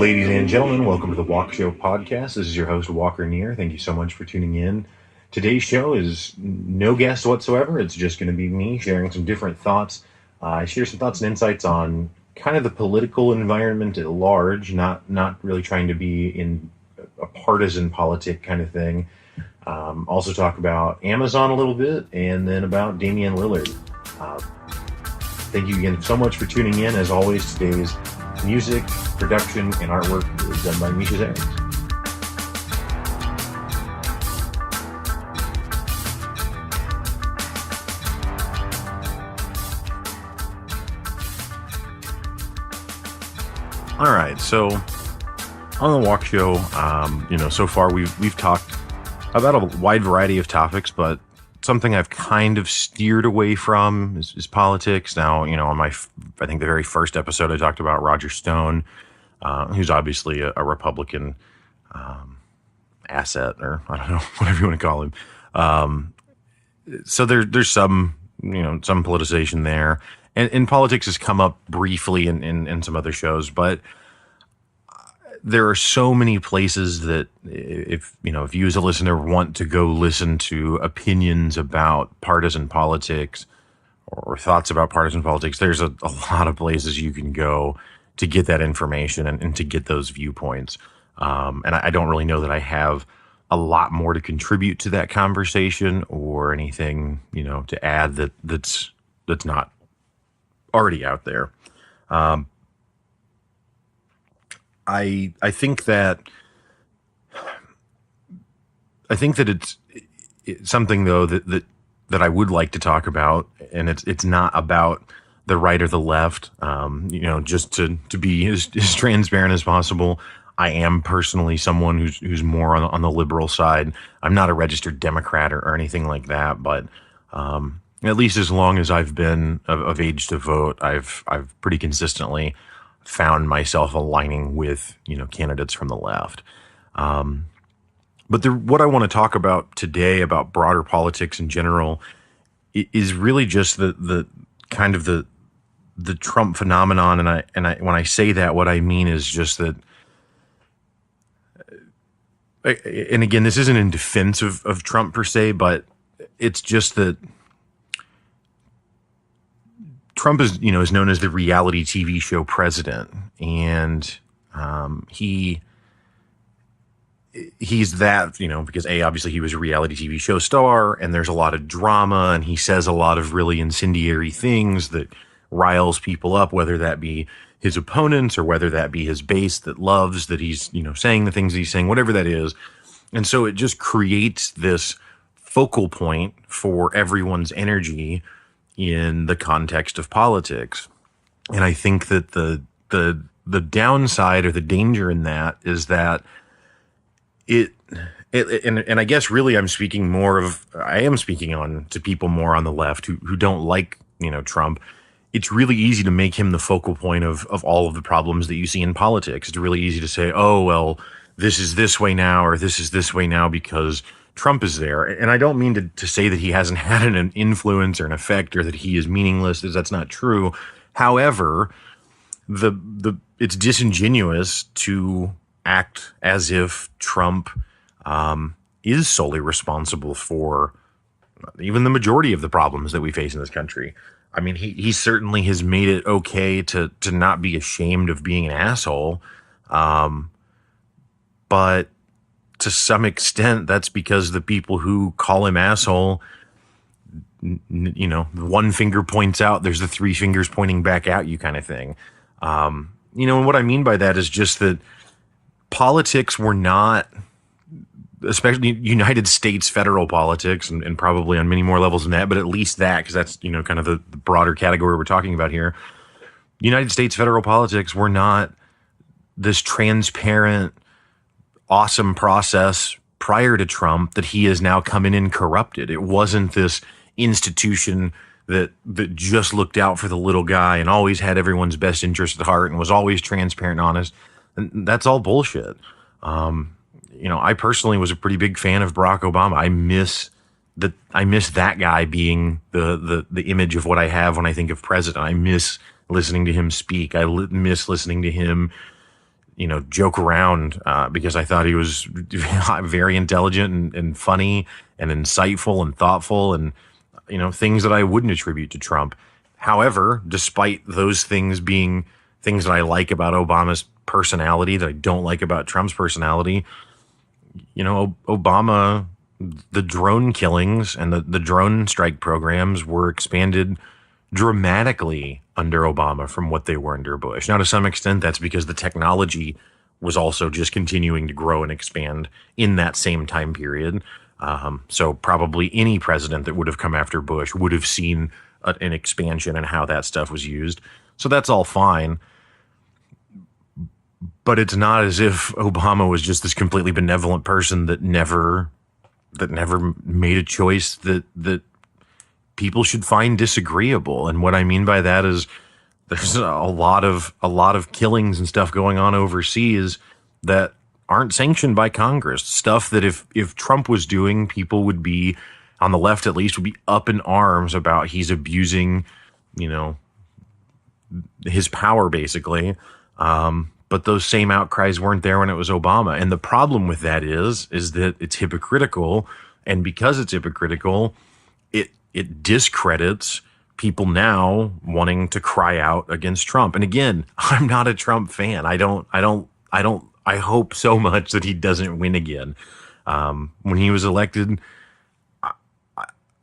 Ladies and gentlemen, welcome to the Walkshow podcast. This is your host, Walker Neer. Thank you so much for tuning in. Today's show is no guest whatsoever. It's just going to be me sharing some different thoughts. I share some thoughts and insights on kind of the political environment at large, not really trying to be in a partisan politic kind of thing. Also talk about Amazon a little bit, and then about Damian Lillard. Thank you again so much for tuning in. As always, today's music, production, and artwork is done by Misha. All right, so on the Walkshow, so far we've talked about a wide variety of topics, but something I've kind of steered away from is politics. Now, on I think the very first episode I talked about Roger Stone, who's obviously a Republican asset, or I don't know, whatever you want to call him. So there's some politicization there, and politics has come up briefly in some other shows, but there are so many places that if you as a listener want to go listen to opinions about partisan politics or thoughts about partisan politics, there's a lot of places you can go to get that information and to get those viewpoints. And I don't really know that I have a lot more to contribute to that conversation or anything, to add that's not already out there. I think that it's something though that I would like to talk about, and it's not about the right or the left. Just to be as transparent as possible. I am personally someone who's more on the liberal side. I'm not a registered Democrat or anything like that, but at least as long as I've been of age to vote, I've pretty consistently found myself aligning with, candidates from the left. But what I want to talk about today about broader politics in general is really just the kind of the Trump phenomenon. And I when I say that, what I mean is just that, and again, this isn't in defense of Trump per se, but it's just that Trump is known as the reality TV show president, and he's that, because obviously he was a reality TV show star, and there's a lot of drama, and he says a lot of really incendiary things that riles people up, whether that be his opponents or whether that be his base that loves that he's, saying the things he's saying, whatever that is. And so it just creates this focal point for everyone's energy in the context of politics. And I think that the downside or the danger in that is that and I guess really I am speaking on to people more on the left who don't like, Trump. It's really easy to make him the focal point of all of the problems that you see in politics. It's really easy to say, oh, well, this is this way now, or this is this way now because Trump is there. And I don't mean to say that he hasn't had an influence or an effect, or that he is meaningless. That's not true. However, it's disingenuous to act as if Trump is solely responsible for even the majority of the problems that we face in this country. I mean, he certainly has made it okay to not be ashamed of being an asshole. But to some extent, that's because the people who call him asshole, one finger points out, there's the three fingers pointing back at you kind of thing. And what I mean by that is just that politics were not, especially United States federal politics, and probably on many more levels than that, but at least that, because that's, kind of the broader category we're talking about here. United States federal politics were not this transparent, awesome process prior to Trump that he has now come in and corrupted. It wasn't this institution that just looked out for the little guy and always had everyone's best interest at heart and was always transparent and honest. And that's all bullshit. I personally was a pretty big fan of Barack Obama. I miss that guy being the image of what I have when I think of president. I miss listening to him speak. I miss listening to him joke around because I thought he was very intelligent and funny and insightful and thoughtful and, things that I wouldn't attribute to Trump. However, despite those things being things that I like about Obama's personality that I don't like about Trump's personality, Obama, the drone killings and the drone strike programs were expanded dramatically under Obama from what they were under Bush. Now, to some extent, that's because the technology was also just continuing to grow and expand in that same time period. So probably any president that would have come after Bush would have seen an expansion in how that stuff was used. So that's all fine. But it's not as if Obama was just this completely benevolent person that never made a choice that people should find disagreeable. And what I mean by that is there's a lot of killings and stuff going on overseas that aren't sanctioned by Congress. Stuff that if Trump was doing, people would be, on the left at least, would be up in arms about he's abusing, his power basically. But those same outcries weren't there when it was Obama. And the problem with that is that it's hypocritical. And because it's hypocritical, it discredits people now wanting to cry out against Trump. And again, I'm not a Trump fan. I hope so much that he doesn't win again. When he was elected,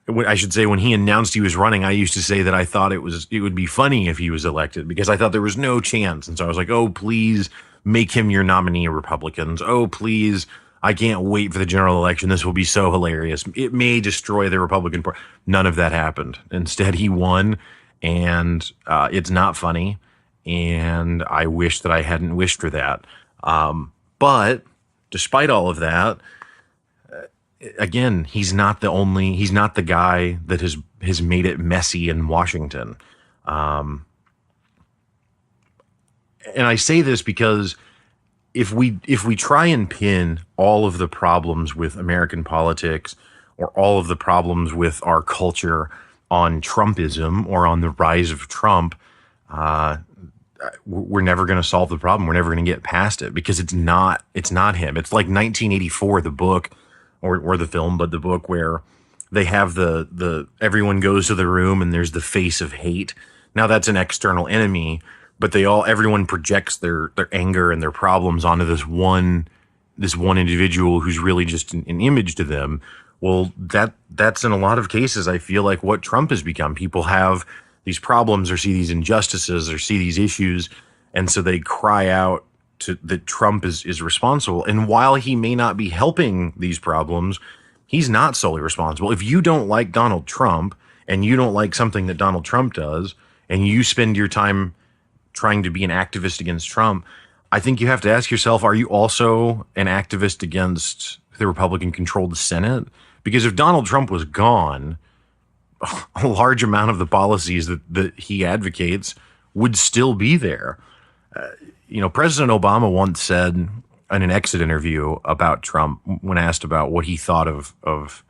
I should say when he announced he was running, I used to say that I thought it would be funny if he was elected because I thought there was no chance. And so I was like, oh, please make him your nominee, Republicans. Oh, please. I can't wait for the general election. This will be so hilarious. It may destroy the Republican Party. None of that happened. Instead, he won, and it's not funny. And I wish that I hadn't wished for that. But despite all of that, again, he's not the guy that has made it messy in Washington. And I say this because if we try and pin all of the problems with American politics or all of the problems with our culture on Trumpism or on the rise of Trump, we're never going to solve the problem. We're never going to get past it because it's not him. It's like 1984, the book or the film, but the book where they have the everyone goes to the room and there's the face of hate. Now that's an external enemy, but everyone projects their anger and their problems onto this one individual who's really just an image to them. Well, that's in a lot of cases, I feel like what Trump has become. People have these problems or see these injustices or see these issues, and so they cry out that Trump is responsible. And while he may not be helping these problems, he's not solely responsible. If you don't like Donald Trump and you don't like something that Donald Trump does, and you spend your time trying to be an activist against Trump, I think you have to ask yourself, are you also an activist against the Republican-controlled Senate? Because if Donald Trump was gone, a large amount of the policies that he advocates would still be there. President Obama once said in an exit interview about Trump, when asked about what he thought of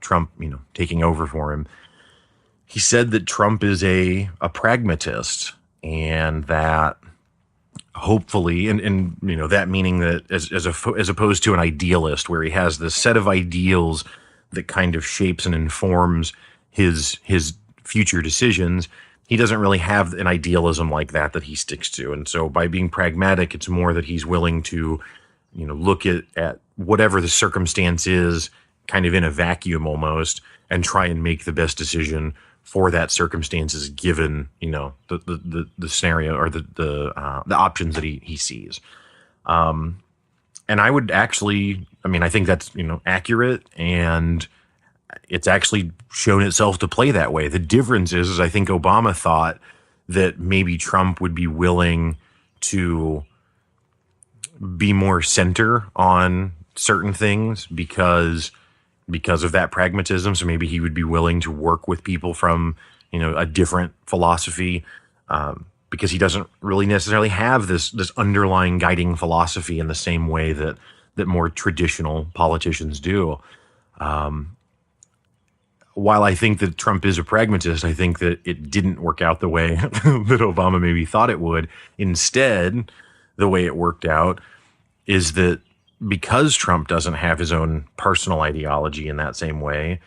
Trump, taking over for him, he said that Trump is a pragmatist, and that hopefully, and that meaning that as opposed to an idealist, where he has this set of ideals that kind of shapes and informs his future decisions, he doesn't really have an idealism like that he sticks to. And so by being pragmatic, it's more that he's willing to, look at whatever the circumstance is, kind of in a vacuum almost, and try and make the best decision for that circumstances given, the scenario or the options that he sees. And I would actually, I think that's, accurate, and it's actually shown itself to play that way. The difference is I think Obama thought that maybe Trump would be willing to be more center on certain things because of that pragmatism. So maybe he would be willing to work with people from, a different philosophy, because he doesn't really necessarily have this underlying guiding philosophy in the same way that more traditional politicians do. While I think that Trump is a pragmatist, I think that it didn't work out the way that Obama maybe thought it would. Instead, the way it worked out is that because Trump doesn't have his own personal ideology in that same way,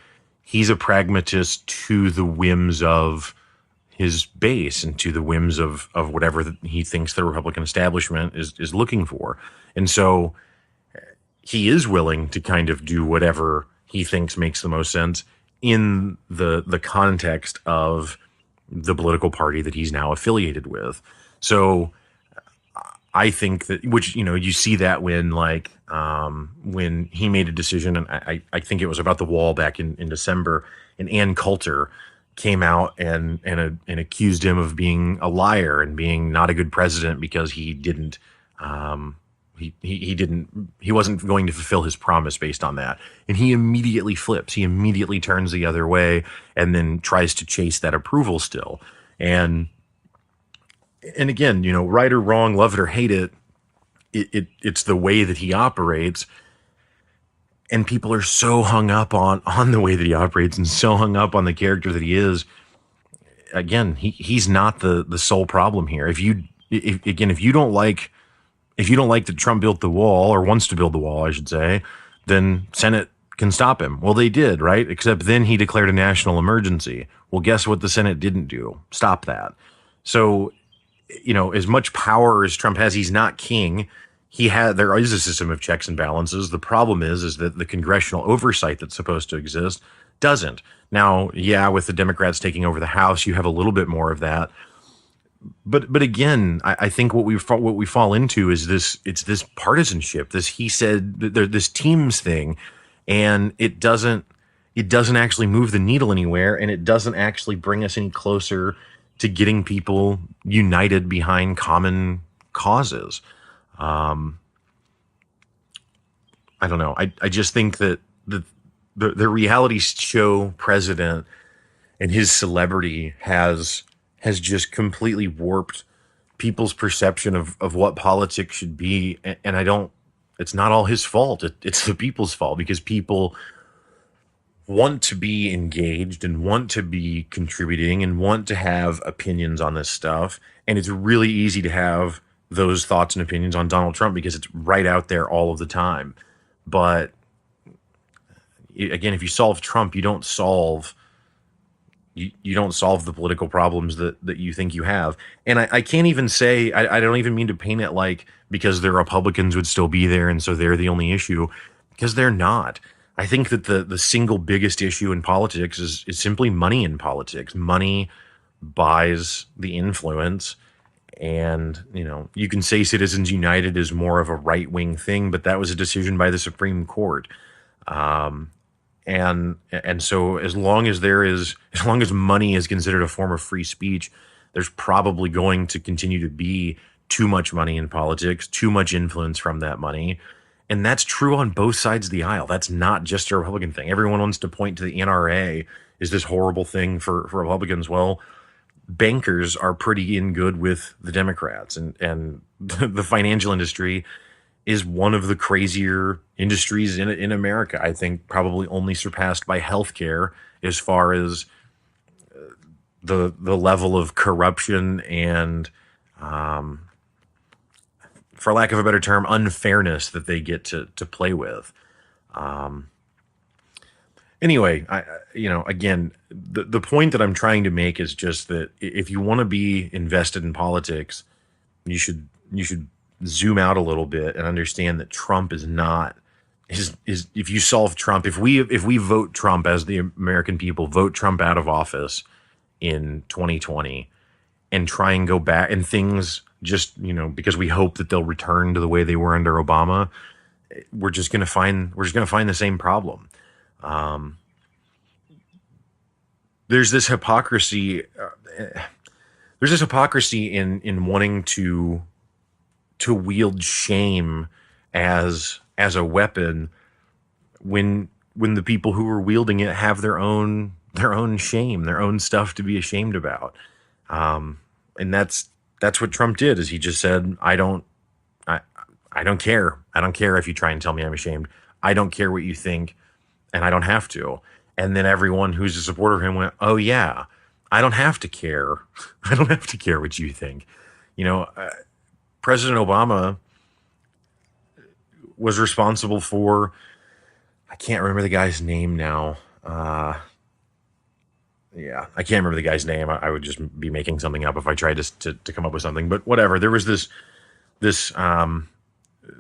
he's a pragmatist to the whims of his base and to the whims of whatever he thinks the Republican establishment is looking for. And so he is willing to kind of do whatever he thinks makes the most sense in the context of the political party that he's now affiliated with. So I think that, which, you see that when he made a decision, and I think it was about the wall back in December, and Ann Coulter came out and accused him of being a liar and being not a good president because he didn't, he wasn't going to fulfill his promise based on that. And he immediately flips. He immediately turns the other way and then tries to chase that approval still. And again, right or wrong, love it or hate it, it's the way that he operates. And people are so hung up on the way that he operates and so hung up on the character that he is. Again, he's not the sole problem here. If you don't like that Trump built the wall, or wants to build the wall, I should say, then Senate can stop him. Well, they did, right? Except then he declared a national emergency. Well, guess what the Senate didn't do? Stop that. So, as much power as Trump has, he's not king. There is a system of checks and balances. The problem is that the congressional oversight that's supposed to exist doesn't. Now, yeah, with the Democrats taking over the House, you have a little bit more of that. But again, I think what we fall into is this partisanship, this teams thing, and it doesn't actually move the needle anywhere, and it doesn't actually bring us any closer to getting people united behind common causes. I don't know. I just think that the reality show president and his celebrity has just completely warped people's perception of what politics should be. And it's not all his fault. It's the people's fault, because people want to be engaged and want to be contributing and want to have opinions on this stuff. And it's really easy to have those thoughts and opinions on Donald Trump because it's right out there all of the time. But again, if you solve Trump, you don't solve the political problems that you think you have. And I can't even say, I don't even mean to paint it like because the Republicans would still be there and so they're the only issue, because they're not. I think that the single biggest issue in politics is simply money in politics. Money buys the influence. And, you can say Citizens United is more of a right-wing thing, but that was a decision by the Supreme Court. And so as long as money is considered a form of free speech, there's probably going to continue to be too much money in politics, too much influence from that money. And that's true on both sides of the aisle. That's not just a Republican thing. Everyone wants to point to the NRA as this horrible thing for Republicans. Well, bankers are pretty in good with the Democrats, and the financial industry is one of the crazier industries in America. I think probably only surpassed by healthcare as far as the level of corruption and, for lack of a better term, unfairness that they get to play with. Anyway, again, the point that I'm trying to make is just that if you want to be invested in politics, you should zoom out a little bit and understand that Trump is not if you solve Trump, if we vote Trump, as the American people vote Trump out of office in 2020 and try and go back and things just, because we hope that they'll return to the way they were under Obama, we're just going to find the same problem. There's this hypocrisy. There's this hypocrisy in wanting to wield shame as a weapon when the people who are wielding it have their own shame, their own stuff to be ashamed about. And that's what Trump did. Is he just said, I don't care. I don't care if you try and tell me I'm ashamed. I don't care what you think, and I don't have to. And then everyone who's a supporter of him went, oh yeah, I don't have to care. I don't have to care what you think. President Obama was responsible for, I can't remember the guy's name now. Yeah, I can't remember the guy's name. I would just be making something up if I tried to come up with something. But whatever. There was this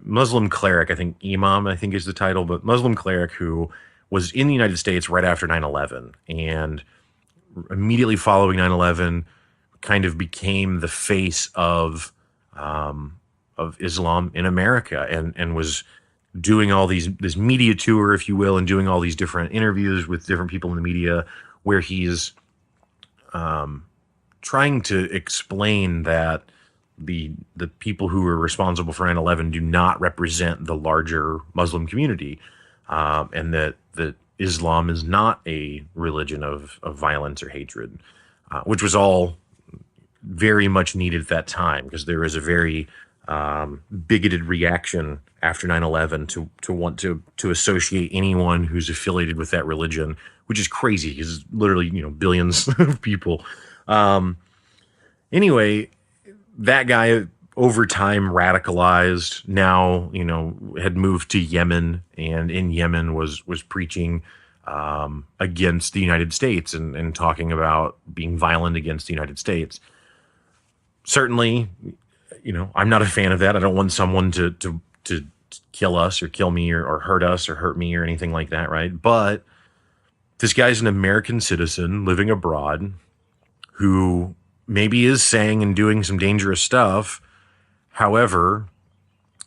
Muslim cleric, I think Imam, I think is the title, but Muslim cleric who was in the United States right after 9/11, and immediately following 9/11 kind of became the face of Islam in America, and was doing this media tour, if you will, and doing all these different interviews with different people in the media, where he's trying to explain that the people who are responsible for 9/11 do not represent the larger Muslim community, and that Islam is not a religion of violence or hatred, which was all very much needed at that time, because there was a very bigoted reaction after 9/11 to want to associate anyone who's affiliated with that religion, which is crazy because literally, billions of people. Anyway, that guy over time radicalized, now, had moved to Yemen, and in Yemen was preaching against the United States and talking about being violent against the United States. Certainly, I'm not a fan of that. I don't want someone to kill us or kill me or hurt us or hurt me or anything like that, right? But this guy's an American citizen living abroad who maybe is saying and doing some dangerous stuff. However,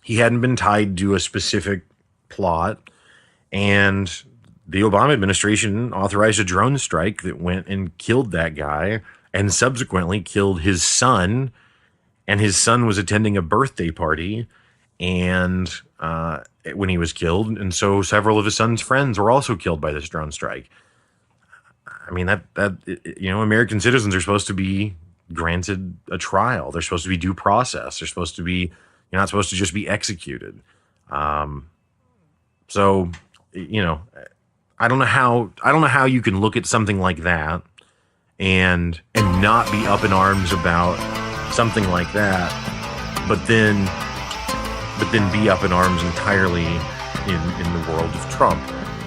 he hadn't been tied to a specific plot, and the Obama administration authorized a drone strike that went and killed that guy, and subsequently killed his son, and his son was attending a birthday party and when he was killed, and so several of his son's friends were also killed by this drone strike. I mean, that American citizens are supposed to be granted a trial. They're supposed to be due process. They're supposed to be, you're not supposed to just be executed. So, I don't know how you can look at something like that and not be up in arms about something like that, but then be up in arms entirely in the world of Trump.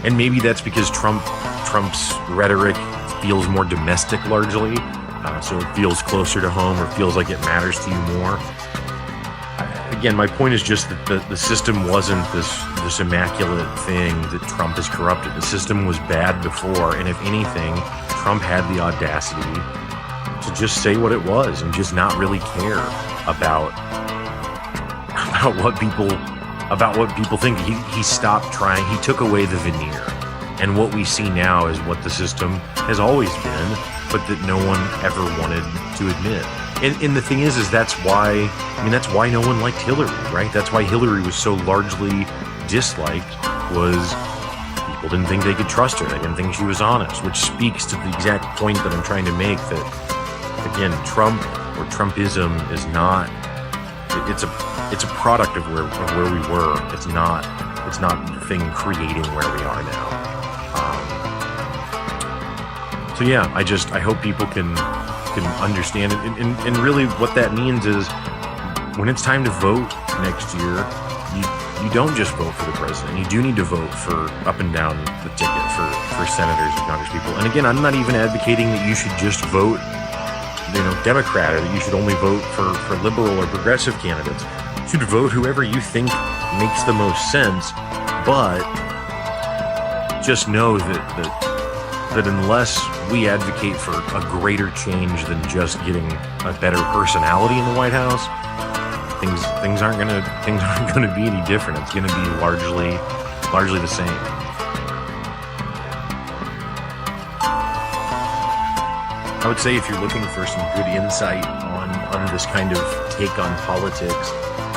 And maybe that's because Trump's rhetoric feels more domestic largely, so it feels closer to home, or feels like it matters to you more. Again, my point is just that the system wasn't this immaculate thing that Trump has corrupted. The system was bad before, and if anything, Trump had the audacity to just say what it was and just not really care about what people think. He stopped trying. He took away the veneer, and what we see now is what the system has always been, but that no one ever wanted to admit. And the thing is that's why no one liked Hillary, right? That's why Hillary was so largely disliked, was people didn't think they could trust her. They didn't think she was honest, which speaks to the exact point that I'm trying to make, that, again, Trump or Trumpism is not, it's a product of where we were. It's not the thing creating where we are now. So yeah, I hope people can understand it, and really what that means is, when it's time to vote next year, you don't just vote for the president. You do need to vote for up and down the ticket for senators and congresspeople. And again, I'm not even advocating that you should just vote, Democrat, or that you should only vote for liberal or progressive candidates. You should vote whoever you think makes the most sense, but just know that unless we advocate for a greater change than just getting a better personality in the White House, things aren't gonna be any different. It's gonna be largely the same. I would say, if you're looking for some good insight on this kind of take on politics,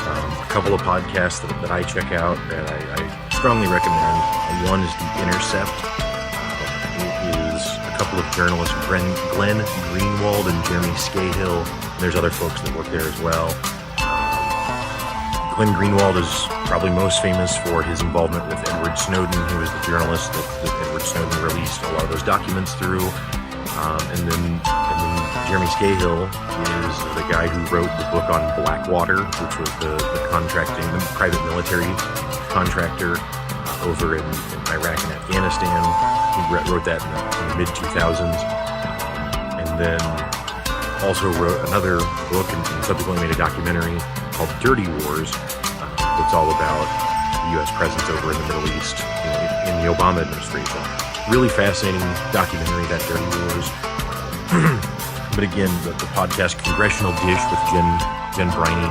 a couple of podcasts that I check out that I strongly recommend. One is The Intercept. A couple of journalists, Glenn Greenwald and Jeremy Scahill. There's other folks that work there as well. Glenn Greenwald is probably most famous for his involvement with Edward Snowden, who was the journalist that Edward Snowden released a lot of those documents through. And then Jeremy Scahill is the guy who wrote the book on Blackwater, which was the private military contractor over in Iraq and Afghanistan. He wrote that in the mid-2000s. And then also wrote another book and subsequently made a documentary called Dirty Wars. That's all about the U.S. presence over in the Middle East in the Obama administration. Really fascinating documentary, that Dirty Wars. But again, the podcast Congressional Dish with Jen Briney,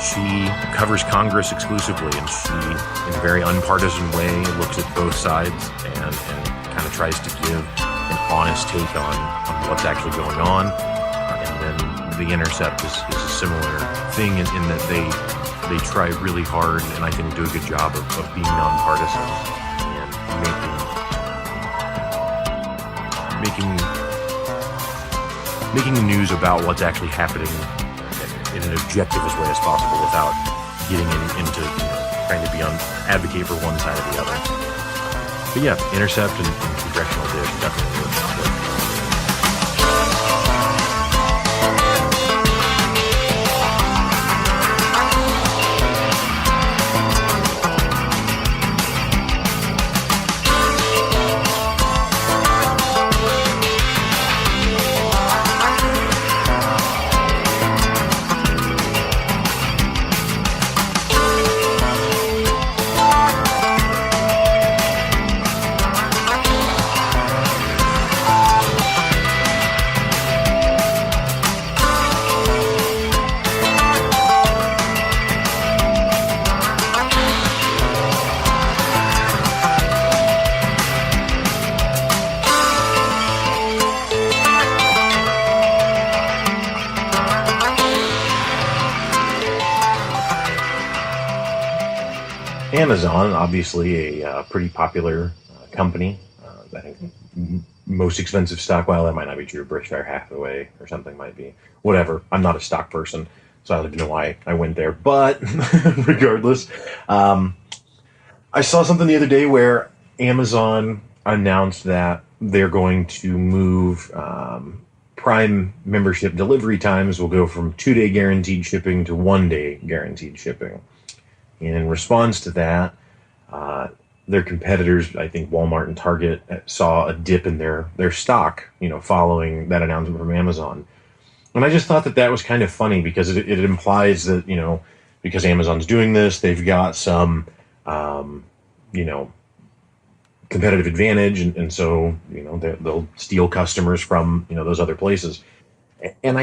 she covers Congress exclusively, and she, in a very unpartisan way, looks at both sides and kind of tries to give an honest take on what's actually going on. And then The Intercept is a similar thing in that they try really hard, and I think do a good job of being nonpartisan and making the news about what's actually happening in an objective as way as possible without getting into trying to advocate for one side or the other. But yeah, Intercept and Congressional Dish definitely worth it. Amazon, obviously a pretty popular company. I think most expensive stock. Well, that might not be true. Berkshire Hathaway or something might be. Whatever. I'm not a stock person, so I don't even know why I went there. But regardless, I saw something the other day where Amazon announced that they're going to move Prime membership delivery times will go from 2-day guaranteed shipping to 1-day guaranteed shipping. And in response to that, their competitors, I think Walmart and Target, saw a dip in their stock, following that announcement from Amazon. And I just thought that was kind of funny because it implies that, because Amazon's doing this, they've got some, competitive advantage. And so, they'll steal customers from, those other places. And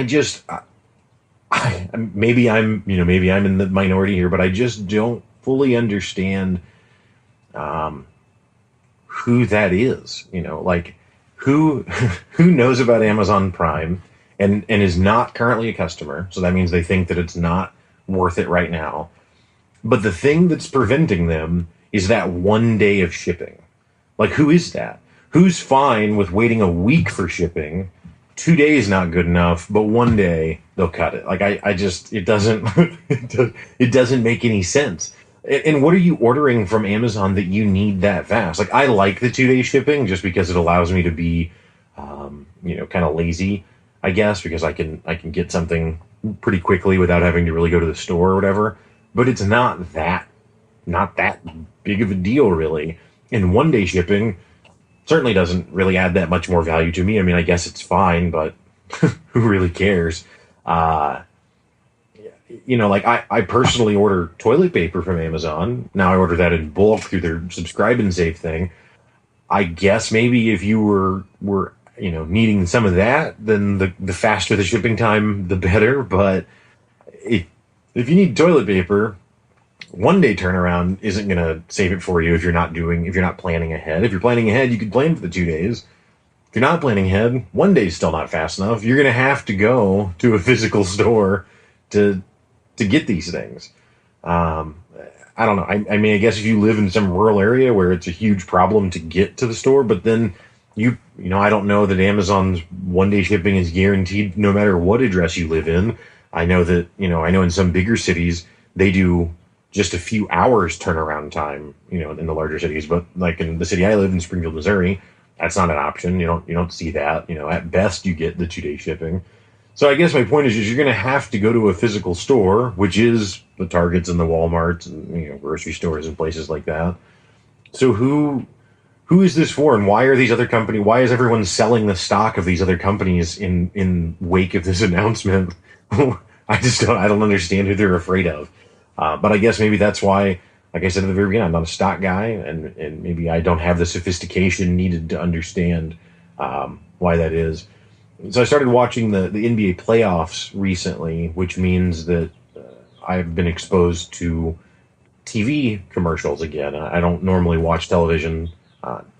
maybe I'm in the minority here, but I just don't fully understand who that is. Who knows about Amazon Prime and is not currently a customer. So that means they think that it's not worth it right now. But the thing that's preventing them is that 1 day of shipping. Who is that? Who's fine with waiting a week for shipping? 2 days not good enough, but 1 day they'll cut it. It doesn't it doesn't make any sense. And what are you ordering from Amazon that you need that fast? I like the 2-day shipping just because it allows me to be, kind of lazy, I guess, because I can get something pretty quickly without having to really go to the store or whatever. But it's not that big of a deal, really. And 1-day shipping certainly doesn't really add that much more value to me. I mean, I guess it's fine, but who really cares? I personally order toilet paper from Amazon. Now I order that in bulk through their Subscribe and Save thing. I guess maybe if you were needing some of that, then the faster the shipping time, the better. But if you need toilet paper, 1 day turnaround isn't going to save it for you if you're not planning ahead. If you're planning ahead, you could plan for the 2 days. If you're not planning ahead, 1 day is still not fast enough. You're going to have to go to a physical store to get these things. I don't know. I mean, I guess if you live in some rural area where it's a huge problem to get to the store, but then I don't know that Amazon's 1 day shipping is guaranteed no matter what address you live in. I know that, in some bigger cities, they do just a few hours turnaround time, in the larger cities. But in the city I live in, Springfield, Missouri, That's not an option. You don't see that. At best you get the 2-day shipping. So I guess my point is you're going to have to go to a physical store, which is the Targets and the Walmarts and grocery stores and places like that. So who is this for, and why are these other companies? Why is everyone selling the stock of these other companies in wake of this announcement? I don't understand who they're afraid of. But I guess maybe that's why, like I said at the very beginning, I'm not a stock guy, and maybe I don't have the sophistication needed to understand why that is. So I started watching the NBA playoffs recently, which means that I've been exposed to TV commercials again. I don't normally watch television.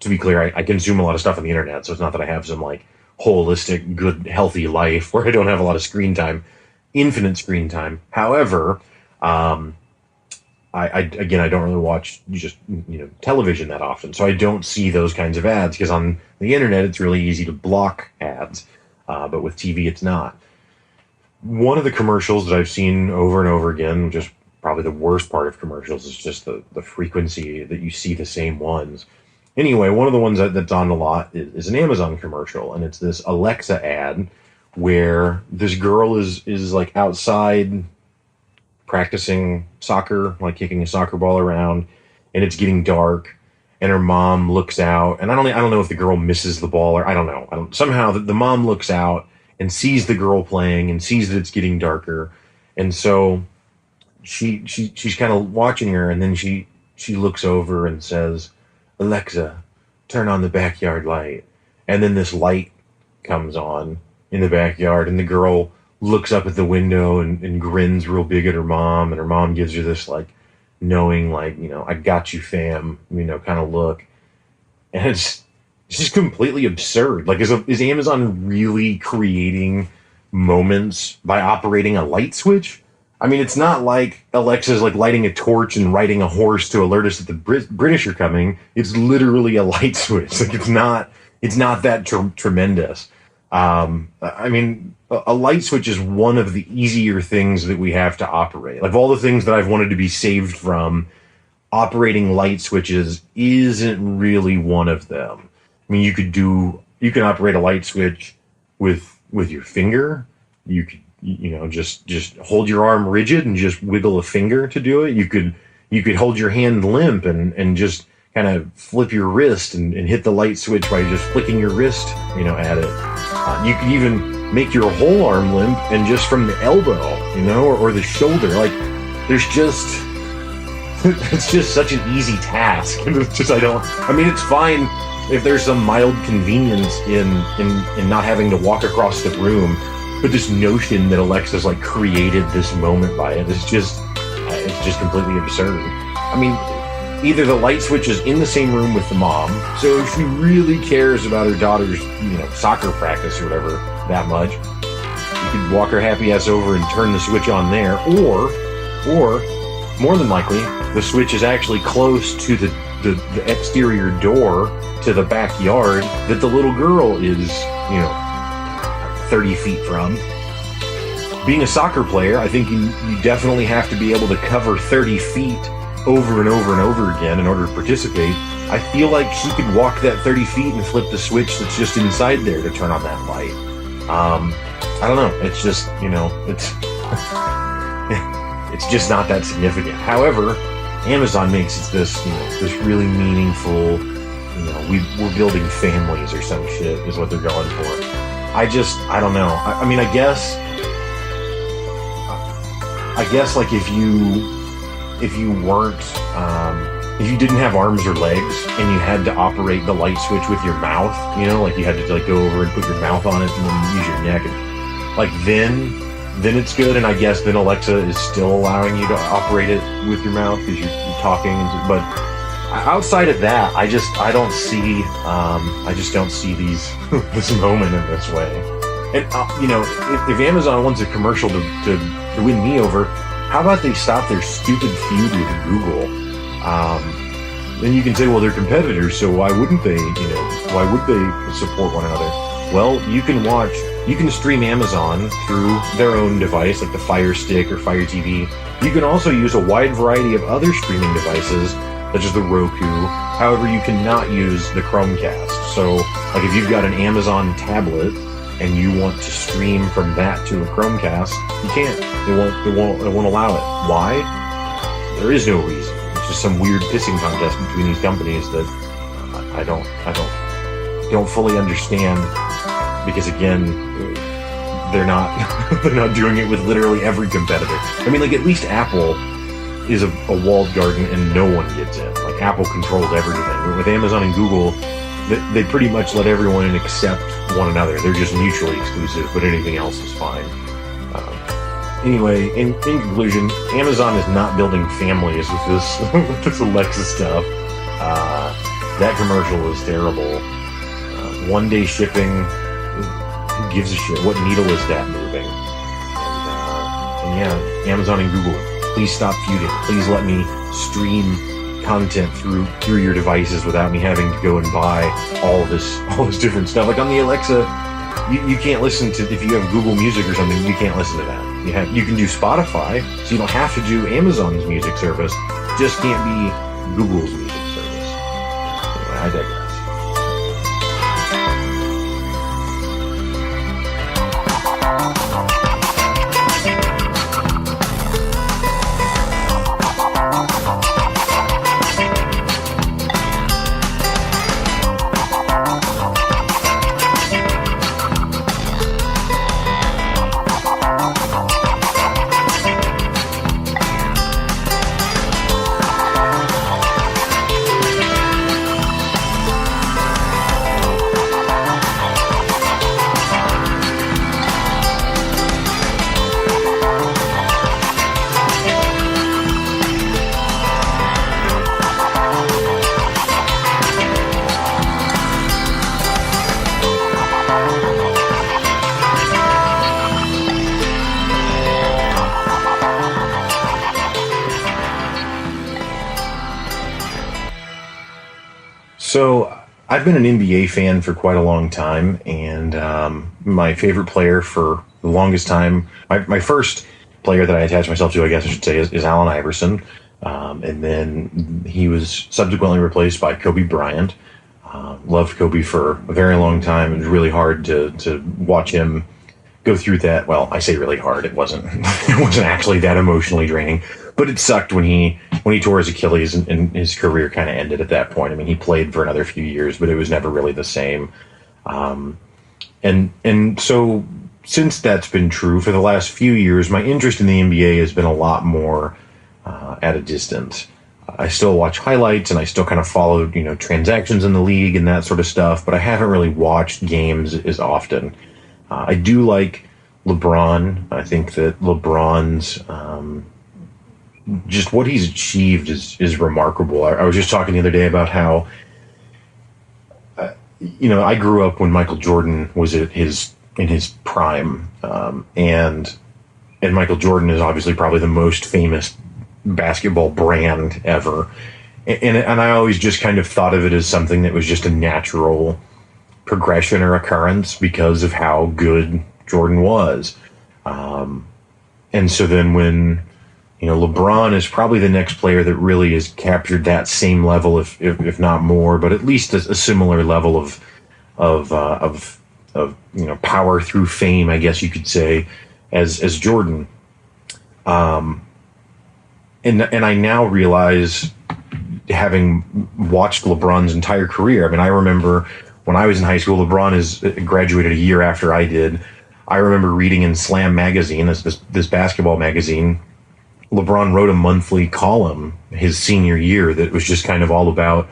To be clear, I consume a lot of stuff on the internet, so it's not that I have some like holistic, good, healthy life where I don't have a lot of screen time, infinite screen time. However, I don't really watch just television that often, so I don't see those kinds of ads because on the internet it's really easy to block ads, but with TV it's not. One of the commercials that I've seen over and over again, just probably the worst part of commercials, is just the frequency that you see the same ones. Anyway, one of the ones that's on a lot is an Amazon commercial, and it's this Alexa ad where this girl is like outside practicing soccer, like kicking a soccer ball around, and it's getting dark, and her mom looks out, and I don't know if the girl misses the ball or I don't know. Somehow the mom looks out and sees the girl playing and sees that it's getting darker, and so she's kind of watching her, and then she looks over and says, "Alexa, turn on the backyard light." And then this light comes on in the backyard, and the girl looks up at the window and grins real big at her mom, and her mom gives her this like knowing, like, "I got you, fam," kind of look. And it's just completely absurd. Like, is Amazon really creating moments by operating a light switch? I mean, it's not like Alexa's like lighting a torch and riding a horse to alert us that the British are coming. It's literally a light switch. Like, it's not that tremendous. I mean, a light switch is one of the easier things that we have to operate. Like, of all the things that I've wanted to be saved from, operating light switches isn't really one of them. I mean, you can operate a light switch with your finger. You could, just hold your arm rigid and just wiggle a finger to do it. You could hold your hand limp and just kind of flip your wrist and hit the light switch by just flicking your wrist, at it. You could even make your whole arm limp and just from the elbow, or the shoulder. Like, there's just, it's just such an easy task. It's fine if there's some mild convenience in not having to walk across the room, but this notion that Alexa's like created this moment by it is just, it's just completely absurd. I mean, either the light switch is in the same room with the mom, so if she really cares about her daughter's, soccer practice or whatever that much, you could walk her happy ass over and turn the switch on there, or more than likely, the switch is actually close to the exterior door to the backyard that the little girl is, 30 feet from. Being a soccer player, I think you definitely have to be able to cover 30 feet over and over and over again in order to participate. I feel like she could walk that 30 feet and flip the switch that's just inside there to turn on that light. I don't know. It's just, it's just not that significant. However, Amazon makes it this really meaningful, we're building families or some shit is what they're going for. I don't know. I guess like if you didn't have arms or legs and you had to operate the light switch with your mouth, like you had to like go over and put your mouth on it and then use your neck, and like then it's good. And I guess then Alexa is still allowing you to operate it with your mouth because you're talking. But outside of that, I just don't see this moment in this way. And if Amazon wants a commercial to win me over, how about they stop their stupid feud with Google? Then you can say, well, they're competitors, so why wouldn't they? Why would they support one another? Well, you can stream Amazon through their own device, like the Fire Stick or Fire TV. You can also use a wide variety of other streaming devices such as the Roku. However, you cannot use the Chromecast. So, like if you've got an Amazon tablet and you want to stream from that to a Chromecast, you can't. It won't allow it. Why? There is no reason. It's just some weird pissing contest between these companies that I don't fully understand, because again, they're not doing it with literally every competitor. I mean, like, at least Apple is a walled garden and no one gets in. Like, Apple controls everything. With Amazon and Google, they pretty much let everyone in except one another. They're just mutually exclusive, but anything else is fine. Anyway, in conclusion, Amazon is not building families with this with this Alexa stuff. That commercial was terrible. One-day shipping, who gives a shit? What needle is that moving? And yeah, Amazon and Google, please stop feuding. Please let me stream content through your devices without me having to go and buy all this different stuff. Like on the Alexa, you can't listen to, if you have Google Music or something, you can't listen to that. You can do Spotify, so you don't have to do Amazon's music service. Just can't be Google's music service. Anyway, I digress. So I've been an NBA fan for quite a long time, and my favorite player for the longest time, my first player that I attached myself to, I guess I should say, is Allen Iverson. And then he was subsequently replaced by Kobe Bryant. Loved Kobe for a very long time. It was really hard to watch him go through that. Well, I say really hard. It wasn't actually that emotionally draining, but it sucked when he tore his Achilles and his career kind of ended at that point. I mean, he played for another few years, but it was never really the same. And so since that's been true for the last few years, my interest in the NBA has been a lot more at a distance. I still watch highlights and I still kind of follow, transactions in the league and that sort of stuff, but I haven't really watched games as often. I do like LeBron. I think that LeBron's just what he's achieved is remarkable. I was just talking the other day about how I grew up when Michael Jordan was in his prime, and Michael Jordan is obviously probably the most famous basketball brand ever, and I always just kind of thought of it as something that was just a natural progression or occurrence because of how good Jordan was. And so then when, LeBron is probably the next player that really has captured that same level, if not more, but at least a similar level of power through fame, I guess you could say, as Jordan. And I now realize, having watched LeBron's entire career, I mean, I remember when I was in high school, LeBron graduated a year after I did. I remember reading in Slam magazine, this basketball magazine, LeBron wrote a monthly column his senior year that was just kind of all about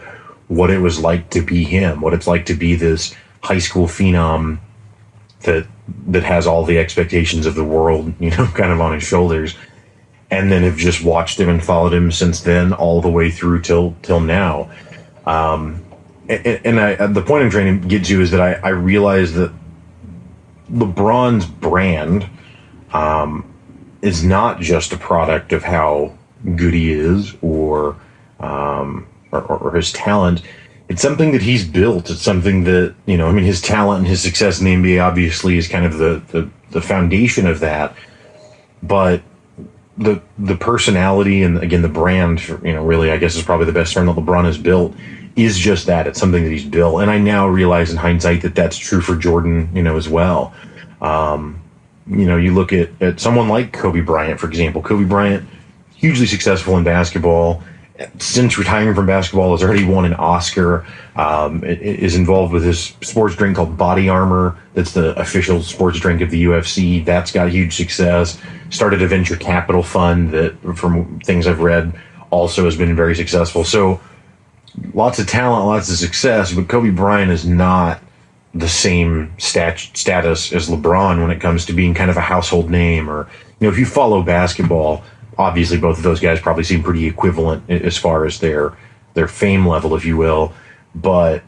what it was like to be him, what it's like to be this high school phenom that has all the expectations of the world, kind of on his shoulders. And then have just watched him and followed him since then, all the way through till now. And the point I'm trying to get to is that I realize that LeBron's brand is not just a product of how good he is or his talent. It's something that he's built. It's something that, his talent and his success in the NBA obviously is kind of the foundation of that. But the personality and again the brand, really I guess is probably the best term that LeBron has built, is just that. It's something that he's built, and I now realize in hindsight that that's true for Jordan, as well. You look at someone like Kobe Bryant, for example. Kobe Bryant, hugely successful in basketball. Since retiring from basketball, has already won an Oscar. Is involved with his sports drink called Body Armor. That's the official sports drink of the UFC. That's got huge success. Started a venture capital fund that, from things I've read, also has been very successful. So lots of talent, lots of success, but Kobe Bryant is not the same status as LeBron when it comes to being kind of a household name. Or, if you follow basketball, obviously both of those guys probably seem pretty equivalent as far as their fame level, if you will. But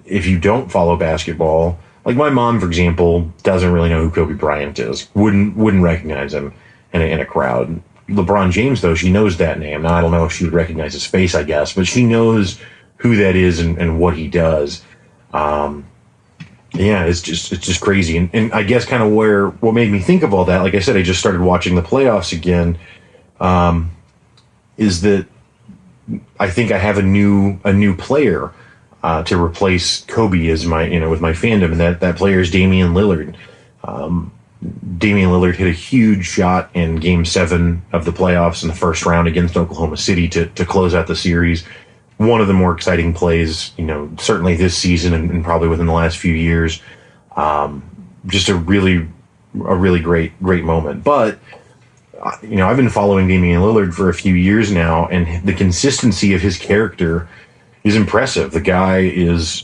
if you don't follow basketball, like my mom, for example, doesn't really know who Kobe Bryant is. Wouldn't recognize him in a crowd. LeBron James, though, she knows that name. Now, I don't know if she would recognize his face, I guess, but she knows who that is and what he does. Yeah, it's just crazy. And I guess kind of what made me think of all that, like I said, I just started watching the playoffs again, is that I think I have a new player to replace Kobe as my, with my fandom, and that player is Damian Lillard. Damian Lillard hit a huge shot in Game 7 of the playoffs in the first round against Oklahoma City to close out the series. One of the more exciting plays, certainly this season and probably within the last few years. Just a really great moment. But, I've been following Damian Lillard for a few years now, and the consistency of his character is impressive. The guy is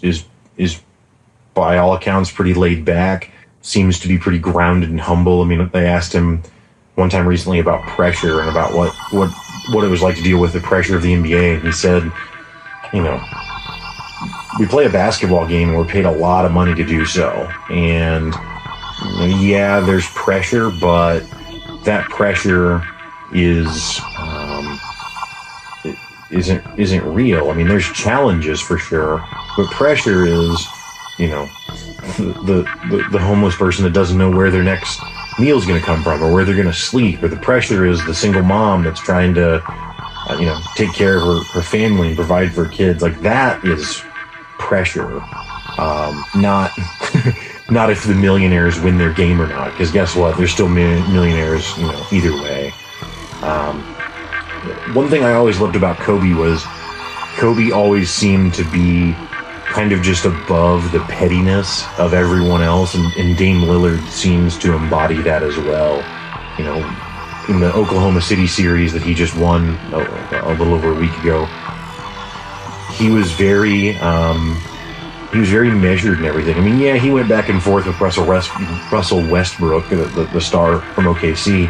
by all accounts pretty laid back, seems to be pretty grounded and humble. I mean, they asked him one time recently about pressure and about what it was like to deal with the pressure of the NBA, and he said, we play a basketball game and we're paid a lot of money to do so. And yeah, there's pressure, but that pressure isn't real. I mean, there's challenges for sure, but pressure is, the homeless person that doesn't know where their next meal's going to come from or where they're going to sleep, or the pressure is the single mom that's trying to take care of her family and provide for her kids. Like, that is pressure. Not not if the millionaires win their game or not, because guess what? They're still millionaires, either way. One thing I always loved about Kobe was Kobe always seemed to be kind of just above the pettiness of everyone else, and Dame Lillard seems to embody that as well. In the Oklahoma City series that he just won a little over a week ago, he was very measured and everything. I mean, yeah, he went back and forth with Russell Westbrook, the star from OKC,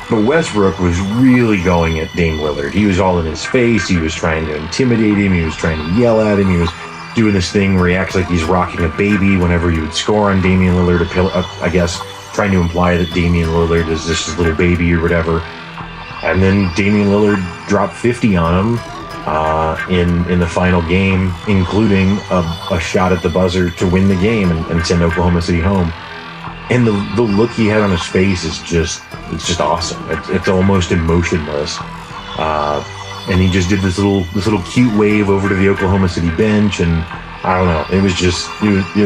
but Westbrook was really going at Dame Lillard. He was all in his face. He was trying to intimidate him. He was trying to yell at him. He was doing this thing where he acts like he's rocking a baby whenever he would score on Damian Lillard, I guess, trying to imply that Damian Lillard is just his little baby or whatever. And then Damian Lillard dropped 50 on him in the final game, including a shot at the buzzer to win the game and send Oklahoma City home. And the look he had on his face is just awesome. It's almost emotionless. And he just did this little cute wave over to the Oklahoma City bench, and I don't know, it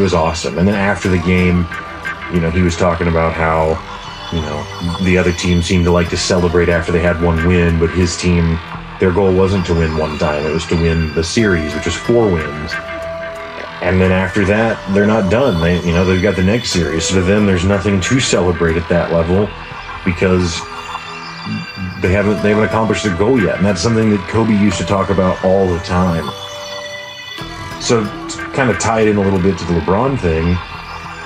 was awesome. And then after the game, he was talking about how, the other team seemed to like to celebrate after they had one win, but his team, their goal wasn't to win one time, it was to win the series, which was 4 wins. And then after that, they're not done. They've got the next series. So to them, there's nothing to celebrate at that level because they haven't accomplished their goal yet. And that's something that Kobe used to talk about all the time. So to kind of tie it in a little bit to the LeBron thing,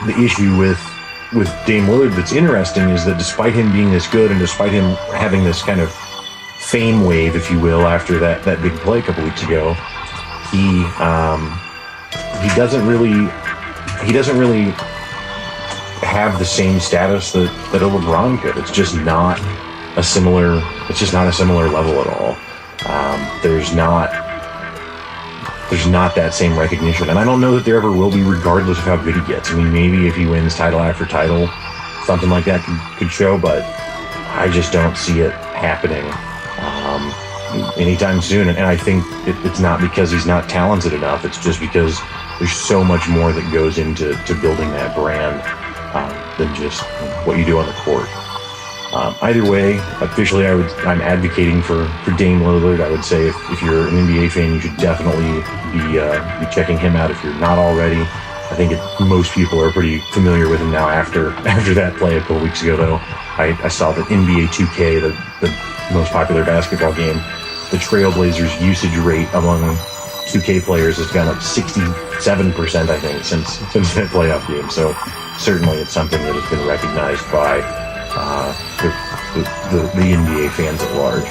the issue with Dame Lillard that's interesting is that despite him being this good and despite him having this kind of fame wave, if you will, after that big play a couple weeks ago, he doesn't really have the same status that a LeBron could. It's just not a similar level at all. There's not that same recognition, and I don't know that there ever will be, regardless of how good he gets. I mean, maybe if he wins title after title, something like that could show, but I just don't see it happening anytime soon. And I think it's not because he's not talented enough. It's just because there's so much more that goes into building that brand than just what you do on the court. Either way, officially, I'm advocating for Dame Lillard. I would say if you're an NBA fan, you should definitely be checking him out if you're not already. I think most people are pretty familiar with him now after that play a couple weeks ago, though. I saw that NBA 2K, the most popular basketball game, the Trailblazers' usage rate among 2K players has gone up 67%, I think, since that playoff game. So certainly it's something that has been recognized by the NBA fans at large.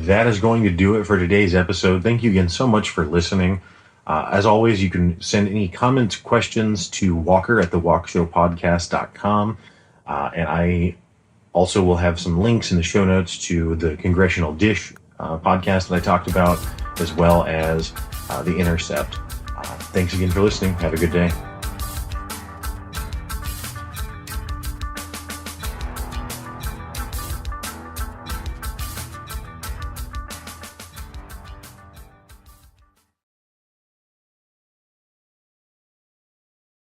That is going to do it for today's episode. Thank you again so much for listening. As always, you can send any comments, questions to walker@thewalkshowpodcast.com. And I also will have some links in the show notes to the Congressional Dish podcast that I talked about, as well as The Intercept. Thanks again for listening. Have a good day.